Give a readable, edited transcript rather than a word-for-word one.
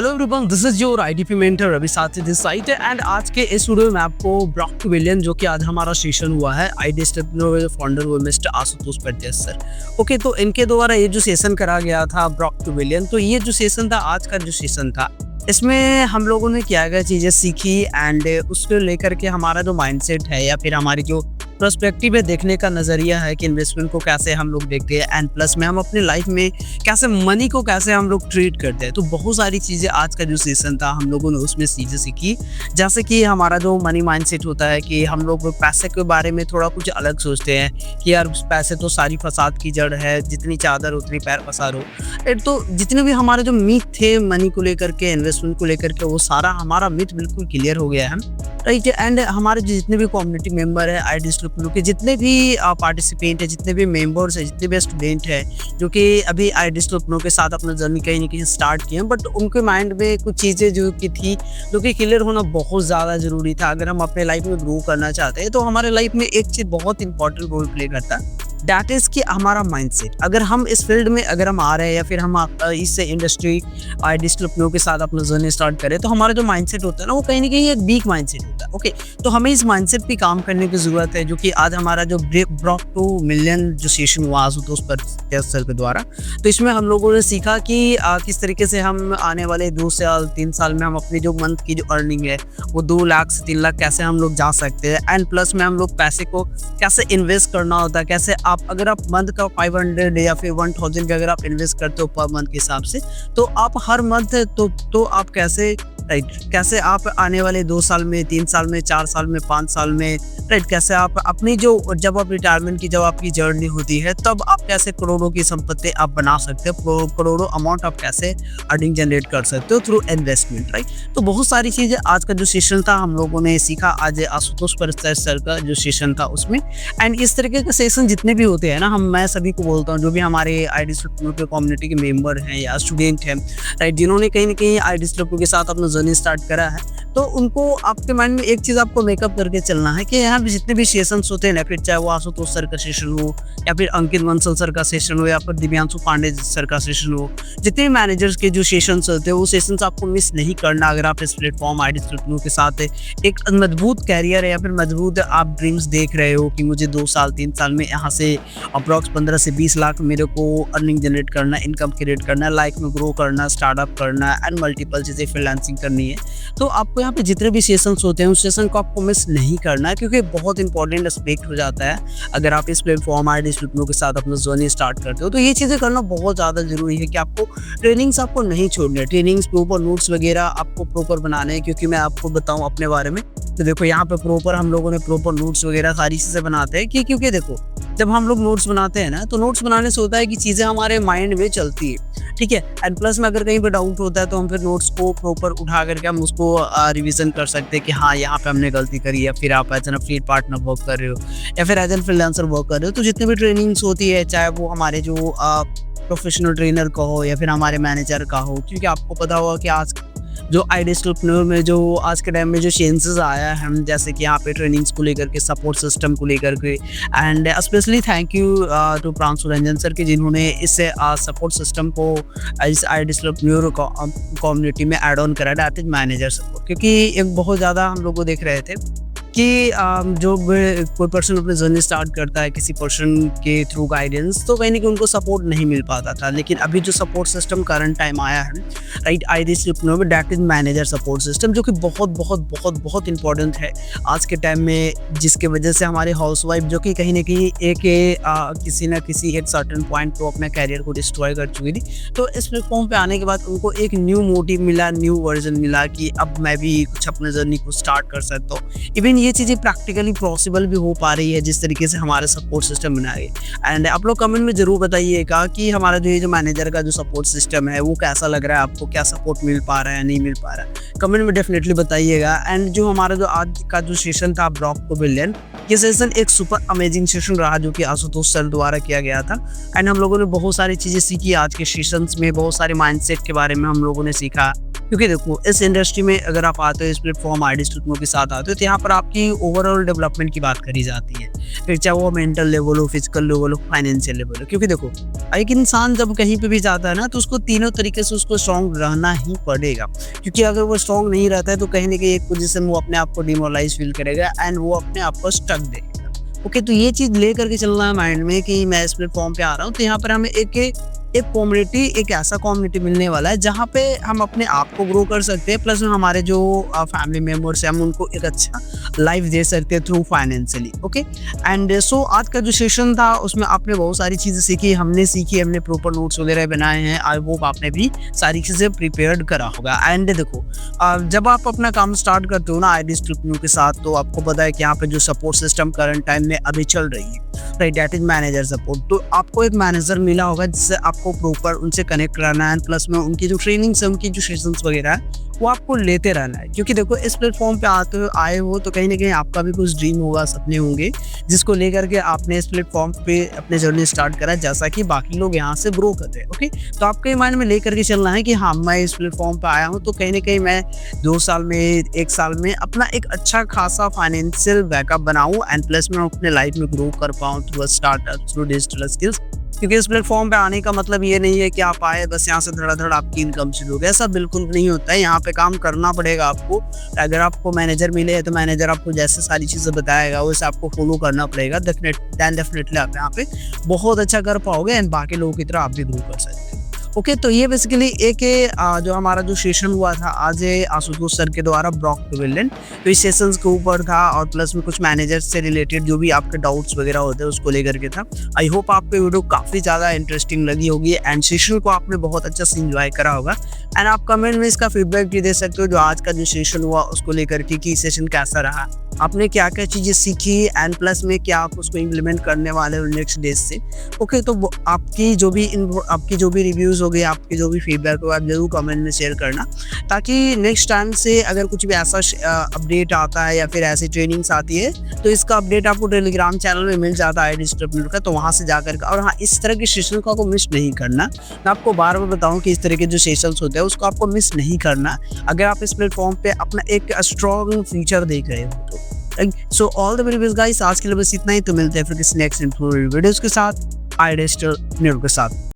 Hello everyone, this is your IDP mentor Ravi साथी this site and आज के इस वीडियो में आपको ब्रॉक टू बिलियन जो कि आज हमारा सेशन हुआ है आईडी स्टेपनो फाउंडर वो मिस्टर आशुतोष परदेश सर। ओके, तो इनके द्वारा ये जो सेशन करा गया था ब्रॉक टू बिलियन, तो ये जो सेशन था आज का जो सेशन था इसमें हम लोगों ने क्या क्या चीज़ें सीखी एंड उसको लेकर के हमारा जो माइंडसेट है या फिर हमारी जो पर्सपेक्टिव है देखने का नज़रिया है कि इन्वेस्टमेंट को कैसे हम लोग देखते हैं एंड प्लस में हम अपनी लाइफ में कैसे मनी को कैसे हम लोग ट्रीट करते हैं। तो बहुत सारी चीज़ें आज का जो सेशन था हम लोगों ने उसमें चीज़ें सीखी, जैसे कि हमारा जो मनी माइंडसेट होता है कि हम लोग पैसे के बारे में थोड़ा कुछ अलग सोचते हैं कि यार पैसे तो सारी फसाद की जड़ है, जितनी चादर उतनी पैर पसारो। तो जितने भी हमारे जो मिथ थे मनी को लेकर के, इन्वेस्टमेंट को लेकर के, वो सारा हमारा मिथ बिल्कुल क्लियर हो गया है, राइट। एंड हमारे जितने भी कम्युनिटी मेंबर है आईडी स्टेपनो के, जितने भी पार्टिसिपेंट है, जितने भी मेंबर्स है, जितने भी स्टूडेंट है जो कि अभी आईडी स्टेपनो के साथ अपना जर्नी कहीं ना कहीं स्टार्ट किए हैं, बट उनके माइंड में कुछ चीज़ें जो कि थी जो कि क्लियर होना बहुत ज़्यादा ज़रूरी था। अगर हम अपने लाइफ में ग्रो करना चाहते हैं तो हमारे लाइफ में एक चीज़ बहुत इंपॉर्टेंट रोल प्ले करता है, दैट इज़ कि हमारा माइंडसेट। अगर हम इस फील्ड में अगर हम आ रहे हैं या फिर हम इस इंडस्ट्री आईडी स्टेपनो के साथ अपना जर्नी स्टार्ट करें, तो हमारा जो माइंडसेट होता है ना वो कहीं ना कहीं एक वीक माइंडसेट होता है। ओके, तो हमें इस माइंडसेट पे काम करने की ज़रूरत है, जो कि आज हमारा जो ब्रॉक टू बिलियन जो सेशन हुआ आशुतोष परदेश सर के द्वारा, तो इसमें हम लोगों ने सीखा कि किस तरीके से हम आने वाले 2 साल 3 साल में हम अपनी जो मंथ की जो अर्निंग है वो 2 लाख से 3 लाख कैसे हम लोग जा सकते हैं एंड प्लस में हम लोग पैसे को कैसे इन्वेस्ट करना होता है, कैसे अगर आप मंथ का 500 या फिर 1000 का अगर आप इन्वेस्ट करते हो पर मंथ के हिसाब से, तो आप हर मंथ तो आप कैसे, राइट, कैसे आप आने वाले 2 साल में, 3 साल में, 4 साल में, 5 साल में, राइट, कैसे आप अपनी जो जब आप रिटायरमेंट की जब आपकी जर्नी होती है तब आप कैसे करोड़ों की संपत्ति आप बना सकते हो, करोड़ों अमाउंट आप कैसे अर्निंग जनरेट कर सकते हो थ्रू इन्वेस्टमेंट, राइट। तो बहुत सारी चीज़ें आज का जो सेशन था हम लोगों ने सीखा आज आशुतोष परदेश सर का जो सेशन था उसमें। एंड इस तरीके के सेशन जितने भी होते हैं ना, मैं सभी को बोलता हूँ जो भी हमारे आईडी स्टेपनो के कम्युनिटी के मेंबर हैं या स्टूडेंट हैं, राइट, जिन्होंने कहीं ना कहीं आईडी स्टेपनो के साथ अपना जर्नी स्टार्ट करा है, तो उनको आपके माइंड में एक चीज़ आपको मेकअप करके चलना है कि यहाँ पे जितने भी सेशंस होते हैं ना, फिर चाहे वो आशुतोष सर का सेशन हो या फिर अंकित बंसल सर का सेशन हो या फिर दिव्यांशु पांडे सर का सेशन हो, जितने भी मैनेजर्स के जो सेशंस होते हैं वो सेशंस आपको मिस नहीं करना। अगर आप इस प्लेटफॉर्म आईडी स्टेपनो के साथ एक मजबूत कैरियर है या फिर मजबूत आप ड्रीम्स देख रहे हो कि मुझे 2 साल 3 साल में यहाँ से अप्रॉक्स 15 से 20 लाख मेरे को अर्निंग जनरेट करना, इनकम क्रिएट करना, लाइफ में ग्रो करना, स्टार्टअप करना एंड मल्टीपल चीज़ें फ्रीलांसिंग करनी है, तो आपको यहाँ पे जितने भी सेशंस होते हैं उस सेशन को आपको मिस नहीं करना है, क्योंकि बहुत इंपॉर्टेंट एस्पेक्ट हो जाता है अगर आप इस प्लेटफॉर्म आईडी स्टेपनो के साथ अपना जर्नी स्टार्ट करते हो। तो ये चीज़ें करना बहुत ज़्यादा जरूरी है कि आपको ट्रेनिंग्स आपको नहीं छोड़ने हैं, ट्रेनिंग्स प्रॉपर नोट्स वगैरह आपको प्रॉपर बनाने हैं। क्योंकि मैं आपको बताऊँ अपने बारे में, तो देखो यहाँ पे प्रॉपर हम लोगों ने प्रॉपर नोट्स वगैरह सारी चीज़ें बनाते हैं क्योंकि देखो जब हम लोग नोट्स बनाते हैं ना, तो नोट्स बनाने से होता है कि चीज़ें हमारे माइंड में चलती है, ठीक है। एंड प्लस में अगर कहीं पर डाउट होता है तो हम फिर नोट्स को प्रॉपर उठा करके हम उसको रिवीजन कर सकते हैं कि हाँ यहाँ पे हमने गलती करी है। फिर आप as an affiliate partner work कर रहे हो या फिर एज एन फ्रीलांसर वर्क कर रहे हो, तो जितनी भी ट्रेनिंग्स होती है, चाहे वो हमारे जो प्रोफेशनल ट्रेनर का हो या फिर हमारे मैनेजर का हो, क्योंकि आपको पता होगा कि आज जो आईडी स्टेपनो में जो आज के टाइम में जो चेंजेस आया है, हम जैसे कि यहाँ पे ट्रेनिंग्स को लेकर के, सपोर्ट सिस्टम को लेकर के, and specially thank you to Pranshu Ranjan sir के जिन्होंने इस सपोर्ट सिस्टम को इस आईडी स्टेपनो कम्युनिटी में ऐड ऑन करा, दैट इज मैनेजर सपोर्ट। क्योंकि एक बहुत ज़्यादा हम लोग को देख रहे थे कि जो कोई पर्सन अपनी जर्नी स्टार्ट करता है किसी पर्सन के थ्रू गाइडेंस, तो कहीं ना कहीं उनको सपोर्ट नहीं मिल पाता था। लेकिन अभी जो सपोर्ट सिस्टम करंट टाइम आया है, राइट, आईडी स्टेपनो में, that is manager support system, जो कि बहुत बहुत बहुत बहुत इंपॉर्टेंट है आज के टाइम में, जिसके वजह से हमारे हाउसवाइफ जो कि कहीं ना कहीं किसी ना किसी एक सर्टेन पॉइंट को अपने कैरियर को डिस्ट्रॉय कर चुकी थी, तो इस प्लेटफॉर्म पे आने के बाद उनको एक न्यू मोटिव मिला, न्यू वर्जन मिला कि अब मैं भी कुछ अपने जर्नी को स्टार्ट कर सकता हूँ। इवन ये चीज़ें प्रैक्टिकली पॉसिबल भी हो पा रही है जिस तरीके से हमारे सपोर्ट सिस्टम बनाए गए। एंड आप लोग कमेंट में जरूर बताइएगा कि हमारा जो ये जो मैनेजर का जो सपोर्ट सिस्टम है वो कैसा लग रहा है आपको, क्या सपोर्ट मिल पा रहा है, नहीं मिल पा रहा है, कमेंट में डेफिनेटली बताइएगा। एंड जो हमारा जो आज का जो सेशन था ब्रॉक टू बिलियन, ये सेशन एक सुपर अमेजिंग सेशन रहा जो कि आशुतोष सर द्वारा किया गया था। एंड हम लोगों ने बहुत सारी चीज़ें सीखी आज के सेशंस में, बहुत सारे माइंडसेट के बारे में हम लोगों ने सीखा, क्योंकि देखो इस इंडस्ट्री में अगर आप आते हो, इस प्लेटफॉर्म आईडी के साथ आते हो, तो यहाँ पर आपकी ओवरऑल डेवलपमेंट की बात करी जाती है, फिर चाहे वो मेंटल लेवल हो, फिजिकल लेवल हो, फाइनेंशियल लेवल हो। क्योंकि देखो एक इंसान जब कहीं पे भी जाता है ना, तो उसको तीनों तरीके से उसको स्ट्रॉन्ग रहना ही पड़ेगा, क्योंकि अगर वो स्ट्रॉन्ग नहीं रहता है तो कहीं ना कहीं एक पोजीशन वो अपने आप को डिमोरलाइज फील करेगा एंड वो अपने आप को स्टक देगा। ओके, तो ये चीज़ लेकर के चलना है माइंड में कि मैं इस प्लेटफॉर्म पे आ रहा हूँ, तो यहाँ पर हमें एक कम्युनिटी, एक ऐसा कम्युनिटी मिलने वाला है जहाँ पे हम अपने आप को ग्रो कर सकते हैं, प्लस हमारे जो फैमिली मेम्बर्स हैं हम उनको एक अच्छा लाइफ दे सकते हैं through financially. Okay, and so आज का जो सेशन था उसमें आपने बहुत सारी चीज़ें सीखी, हमने प्रॉपर नोट्स वगैरह बनाए हैं। आई होप आपने भी सारी चीज़ें प्रिपेयर्ड करा होगा। एंड देखो जब आप अपना काम स्टार्ट करते हो ना आईडी स्ट्रिप्ट के साथ, तो आपको पता है कि यहाँ पे जो सपोर्ट सिस्टम करंट टाइम में अभी चल रही है, right, that is manager support. तो आपको एक मैनेजर मिला होगा जिससे आपको प्रॉपर उनसे कनेक्ट रहना है, प्लस में उनकी जो ट्रेनिंग्स है, उनकी जो सेशंस वगैरह है वो आपको लेते रहना है। क्योंकि देखो इस प्लेटफॉर्म पे आए हो तो कहीं ना कहीं आपका भी कुछ ड्रीम होगा, सपने होंगे, जिसको लेकर के आपने इस प्लेटफॉर्म पे अपने जर्नी स्टार्ट करा, जैसा कि बाकी लोग यहाँ से ग्रो कर रहे हैं। ओके, तो आपके माइंड में लेकर के चलना है कि हाँ मैं इस प्लेटफॉर्म पे आया हूँ तो कहीं ना कहीं मैं 2 साल में, 1 साल में अपना एक अच्छा खासा फाइनेंशियल बैकअप बनाऊँ एंड प्लस में अपने लाइफ में ग्रो कर पाऊँ through startup, through digital skills. क्योंकि इस प्लेटफॉर्म पे आने का मतलब ये नहीं है कि आप आए बस यहाँ से धड़ाधड़ आपकी इनकम शुरू हो गई, ऐसा बिल्कुल नहीं होता है। यहाँ पे काम करना पड़ेगा आपको। अगर आपको मैनेजर मिले तो मैनेजर आपको जैसे सारी चीज़ें बताएगा वैसे आपको फॉलो करना पड़ेगा। डेफिनेटली आप यहाँ पे बहुत अच्छा कर पाओगे एंड बाकी लोगों की तरह आप भी ग्रो कर सकते हैं। ओके, तो ये बेसिकली जो हमारा जो सेशन हुआ था आज आशुतोष सर के द्वारा ब्रॉक पेविलियन, तो इस सेशंस के ऊपर था और प्लस में कुछ मैनेजर से रिलेटेड जो भी आपके डाउट्स वगैरह होते हैं उसको लेकर के था। आई होप आपको वीडियो काफ़ी ज़्यादा इंटरेस्टिंग लगी होगी एंड सेशन को आपने बहुत अच्छा से इंजॉय करा होगा। एंड आप कमेंट में इसका फीडबैक भी दे सकते हो जो आज का जो सेशन हुआ उसको लेकर के, सेशन कैसा रहा, आपने क्या क्या चीज़ें सीखी एंड प्लस में क्या आप उसको इम्प्लीमेंट करने वाले हो नेक्स्ट डेज से। ओके, तो आपकी जो भी रिव्यूज़ हो गए, आपके जो भी फीडबैक हो, आप जरूर कमेंट में शेयर करना, ताकि नेक्स्ट टाइम से अगर कुछ भी ऐसा अपडेट आता है या फिर ऐसी ट्रेनिंग्स आती है तो इसका अपडेट आपको टेलीग्राम चैनल में मिल जाता है आईडी स्ट्रिप्ट का, तो वहाँ से जाकर और हाँ, इस तरह के सेशन को आपको मिस नहीं करना। मैं आपको बार बार बताऊँ कि इस तरह के जो सेशंस होते हैं उसको आपको मिस नहीं करना अगर आप इस प्लेटफॉर्म पे अपना एक स्ट्रॉन्ग फ्यूचर देख रहे हो तो। So all the very best guys, आज के लिए बस इतना ही। तो मिलते हैं फिर किसी नेक्स्ट वीडियोस के साथ, आईडी स्ट्रिप्ट के साथ।